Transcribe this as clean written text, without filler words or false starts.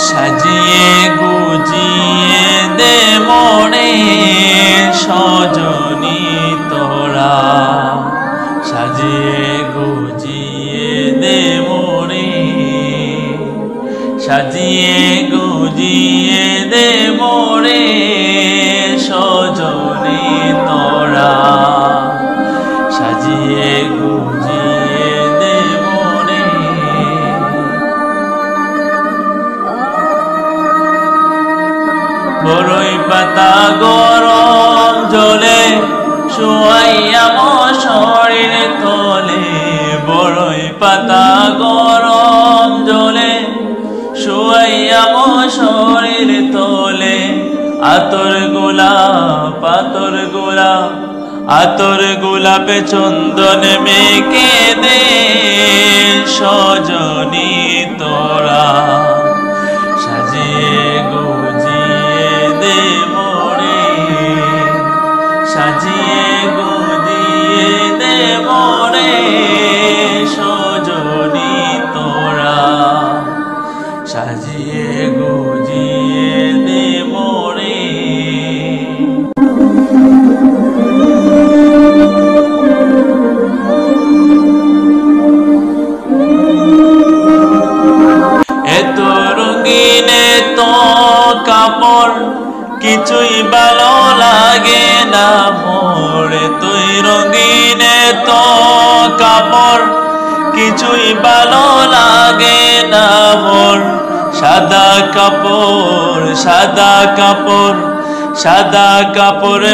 সাজিয়ে গুজিয়ে দে মনে সজনী তোরা, সাজিয়ে গুজিয়ে দে মনে, সাজিয়ে গুজিয়ে দে মনে সজনী তোরা, সাজিয়ে গুজিয়ে দে মনে। বড়ই পাতা গরম জলে শুয়াইয়া মশারির তলে, বড়ই পাতা গরম জলে শুয়াইয়া মশারির তলে, আতর গোলাপ আতর গোলাপ আতর গোলাপে চন্দন মেখে দে সজনী তোরা, সাজিয়ে গুজিয়ে দে মনে, সাজিয়ে গুজিয়ে দে মনে সজনী তোরা, সাজিয়ে গুজিয়ে দে মনে। এত রঙিন তো কাপড় কিছুই ভালো লাগে না মোর, তুই রঙিন তো কাপড় কিছুই ভালো লাগে না মোর, সাদা কাপড় সাদা কাপড় সাদা কাপড়